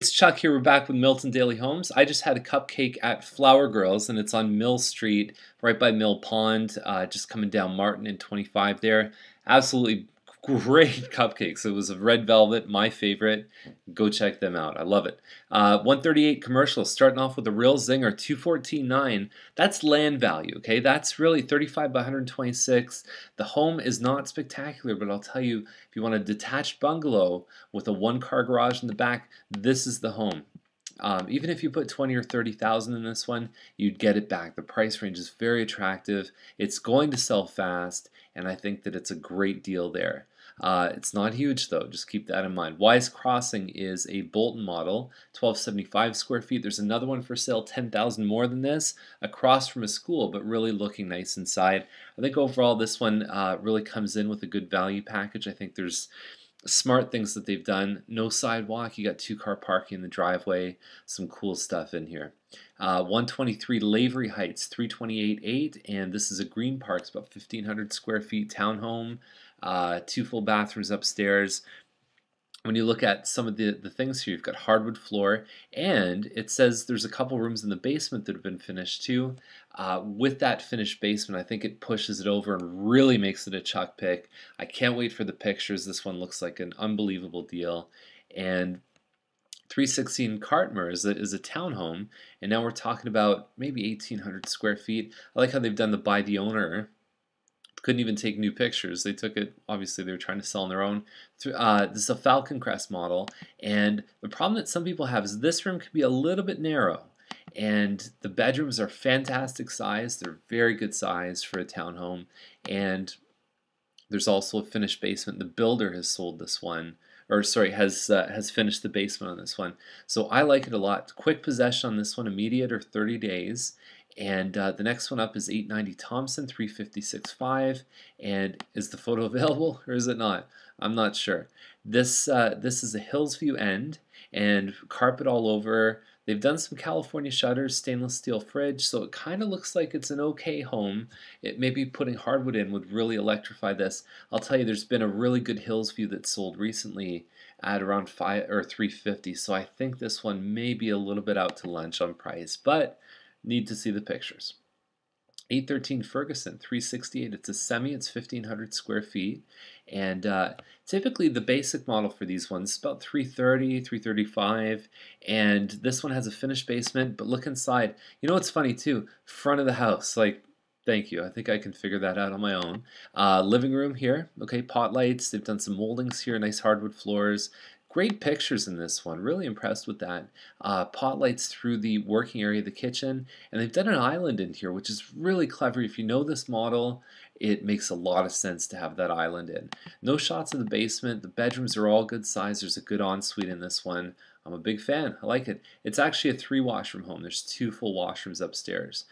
It's Chuck here. We're back with Milton Daily Homes. I just had a cupcake at Flower Girls, and it's on Mill Street, right by Mill Pond, just coming down Martin and 25 there. Absolutely great cupcakes. It was a red velvet, my favorite. Go check them out. I love it. 138 commercial, starting off with a Realzinger, 214.9. That's land value, okay? That's really 35 by 126. The home is not spectacular, but I'll tell you, if you want a detached bungalow with a one-car garage in the back, this is the home. Even if you put 20 or 30,000 in this one, you'd get it back. The price range is very attractive. It's going to sell fast, and I think that it's a great deal there. It's not huge though, just keep that in mind. Wise Crossing is a Bolton model, 1275 square feet. There's another one for sale, 10,000 more than this, across from a school, but really looking nice inside. I think overall this one really comes in with a good value package. I think there's smart things that they've done. No sidewalk, you got two-car parking in the driveway, some cool stuff in here. 123 Lavery Heights, 328.8, and this is a green park. It's about 1,500 square feet townhome, two full bathrooms upstairs. When you look at some of the things here, you've got hardwood floor, and it says there's a couple rooms in the basement that have been finished too. With that finished basement, I think it pushes it over and really makes it a Chuck pick. I can't wait for the pictures. This one looks like an unbelievable deal. And 316 Cartmer is a townhome, and now we're talking about maybe 1,800 square feet. I like how they've done the by the owner. Couldn't even take new pictures. They took it, obviously they were trying to sell on their own. This is a Falcon Crest model, and the problem that some people have is this room could be a little bit narrow, and the bedrooms are fantastic size. They're very good size for a townhome, and there's also a finished basement. The builder has sold this one, or sorry, has finished the basement on this one. So I like it a lot. Quick possession on this one, immediate or 30 days. And the next one up is 890 Thompson, 356.5. And is the photo available or is it not? I'm not sure. This is a Hillsview end and carpet all over. They've done some California shutters, stainless steel fridge, so it kind of looks like it's an okay home. It maybe putting hardwood in would really electrify this. I'll tell you, there's been a really good Hillsview that sold recently at around 5 or 350. So I think this one may be a little bit out to lunch on price, but need to see the pictures. 813 Ferguson, 368. It's a semi, it's 1,500 square feet. And typically the basic model for these ones is about 330, 335. And this one has a finished basement, but look inside. You know what's funny too? Front of the house, like, thank you. I think I can figure that out on my own. Living room here, okay, pot lights. They've done some moldings here, nice hardwood floors. Great pictures in this one. Really impressed with that. Pot lights through the working area of the kitchen. And they've done an island in here, which is really clever. If you know this model, it makes a lot of sense to have that island in. No shots of the basement. The bedrooms are all good size. There's a good ensuite in this one. I'm a big fan. I like it. It's actually a 3-washroom home. There's 2 full washrooms upstairs.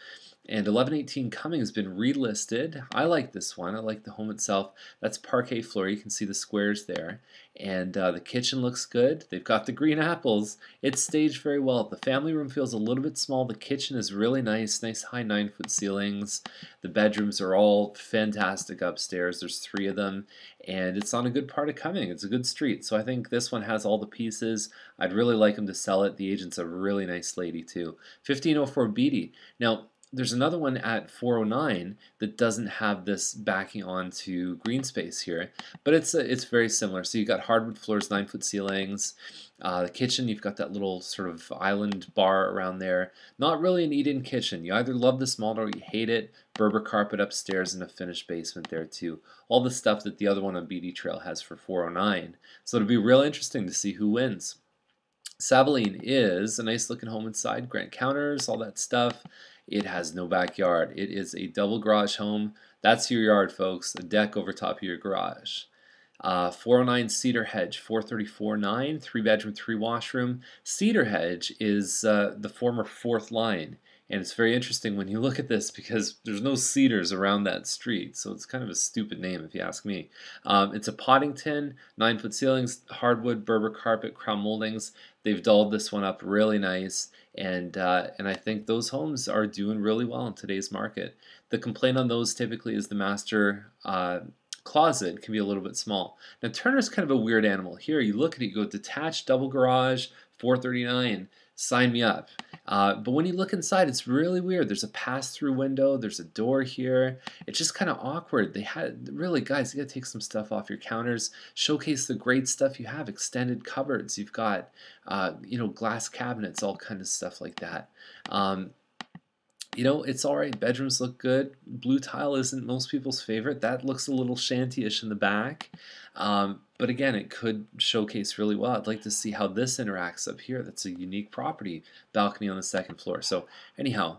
And 1118 Cumming has been relisted. I like this one. I like the home itself. That's parquet floor. You can see the squares there. And the kitchen looks good. They've got the green apples. It's staged very well. The family room feels a little bit small. The kitchen is really nice. Nice high 9-foot ceilings. The bedrooms are all fantastic upstairs. There's 3 of them. And it's on a good part of Cumming. It's a good street. So I think this one has all the pieces. I'd really like them to sell it. The agent's a really nice lady too. 1504 Beatty. Now, there's another one at 409 that doesn't have this backing onto green space here, but it's very similar. So you've got hardwood floors, 9-foot ceilings. The kitchen, you've got that little sort of island bar around there. Not really an eat-in kitchen. You either love this model or you hate it. Berber carpet upstairs and a finished basement there too. All the stuff that the other one on BD Trail has for 409. So it'll be real interesting to see who wins. Savaline is a nice looking home inside, granite counters, all that stuff. It has no backyard. It is a double garage home. That's your yard, folks. A deck over top of your garage. 409 Cedar Hedge, 434.9, 3-bedroom, 3-washroom. Cedar Hedge is the former 4th line. And it's very interesting when you look at this because there's no cedars around that street, so it's kind of a stupid name if you ask me. It's a Poddington, 9-foot ceilings, hardwood, Berber carpet, crown moldings. They've dolled this one up really nice, and I think those homes are doing really well in today's market. The complaint on those typically is the master closet can be a little bit small. Now Turner's kind of a weird animal. Here you look at it, you go detached double garage, 439, sign me up. But when you look inside, it's really weird. There's a pass-through window. There's a door here. It's just kind of awkward. They had really, guys, you got to take some stuff off your counters. Showcase the great stuff you have. Extended cupboards. You've got, glass cabinets, all kind of stuff like that. It's all right. Bedrooms look good. Blue tile isn't most people's favorite. That looks a little shanty-ish in the back. But again, it could showcase really well. I'd like to see how this interacts up here. That's a unique property. Balcony on the second floor. So anyhow,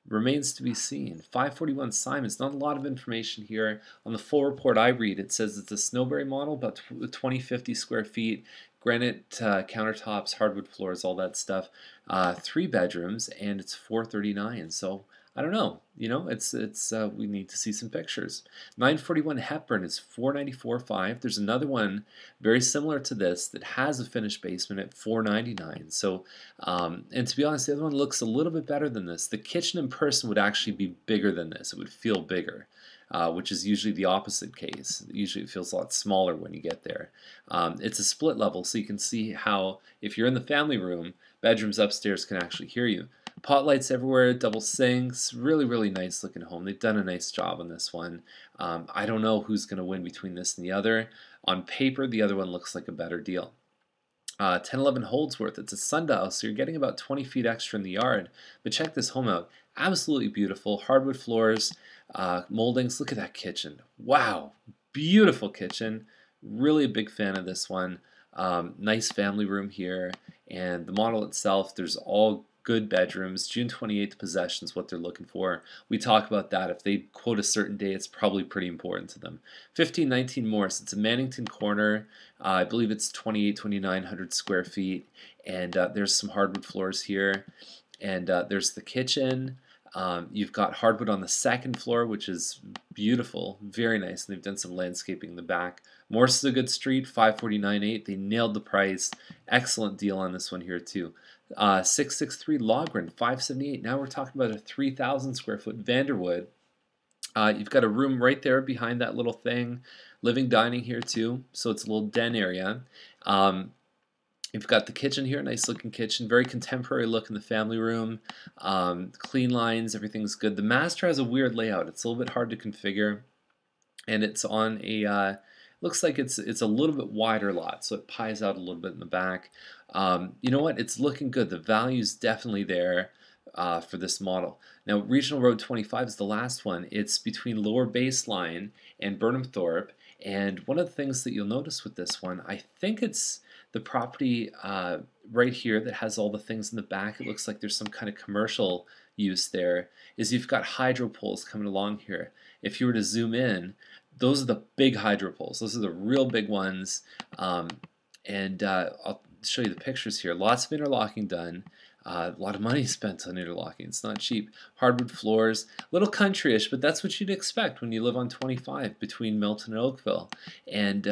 remains to be seen. 541 Simons. Not a lot of information here. On the full report I read, it says it's a Snowberry model, about 2050 square feet. Granite countertops, hardwood floors, all that stuff. 3 bedrooms, and it's 439. So I don't know. It's we need to see some pictures. 941 Hepburn is 494.5. There's another one very similar to this that has a finished basement at 499. So and to be honest, the other one looks a little bit better than this. The kitchen in person would actually be bigger than this. It would feel bigger. Which is usually the opposite case. Usually it feels a lot smaller when you get there. It's a split level, so you can see how if you're in the family room, bedrooms upstairs can actually hear you. Pot lights everywhere, double sinks, really, really nice looking home. They've done a nice job on this one. I don't know who's going to win between this and the other. On paper, the other one looks like a better deal. 1011 Holdsworth, it's a sundial, so you're getting about 20 feet extra in the yard. But check this home out. Absolutely beautiful. Hardwood floors, moldings. Look at that kitchen. Wow. Beautiful kitchen. Really a big fan of this one. Nice family room here. And the model itself, there's all good bedrooms. June 28th possession is what they're looking for. We talk about that. If they quote a certain day, it's probably pretty important to them. 1519 Morris. It's a Mannington corner. I believe it's 2,900 square feet. And there's some hardwood floors here. And there's the kitchen. You've got hardwood on the second floor, which is beautiful, very nice, and they've done some landscaping in the back. Morris is a good street, 549.8. They nailed the price. Excellent deal on this one here too. 663 Logren, 578. Now we're talking about a 3,000 square foot Vanderwood. You've got a room right there behind that little thing. Living, dining here too, so it's a little den area. You've got the kitchen here, nice looking kitchen, very contemporary look in the family room. Clean lines, everything's good. The master has a weird layout. It's a little bit hard to configure, and it's on a looks like it's a little bit wider lot, so it pies out a little bit in the back. You know what? It's looking good. The value's definitely there for this model. Now, Regional Road 25 is the last one. It's between Lower Baseline and Burnham Thorpe, and one of the things that you'll notice with this one, I think it's the property right here that has all the things in the back. It looks like there's some kind of commercial use there, is you've got hydro poles coming along here. If you were to zoom in, those are the big hydro poles. Those are the real big ones. I'll show you the pictures here. Lots of interlocking done. A lot of money spent on interlocking. It's not cheap. Hardwood floors, a little countryish, but that's what you'd expect when you live on 25 between Milton and Oakville. And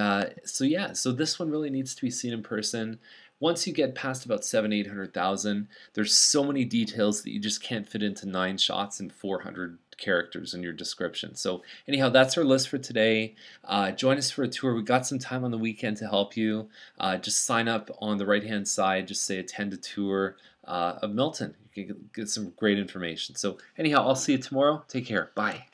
so this one really needs to be seen in person. Once you get past about 800,000, there's so many details that you just can't fit into 9 shots and 400 characters in your description. So anyhow, that's our list for today. Join us for a tour. We got some time on the weekend to help you. Just sign up on the right-hand side. Just say attend a tour of Milton. You can get some great information. So anyhow, I'll see you tomorrow. Take care. Bye.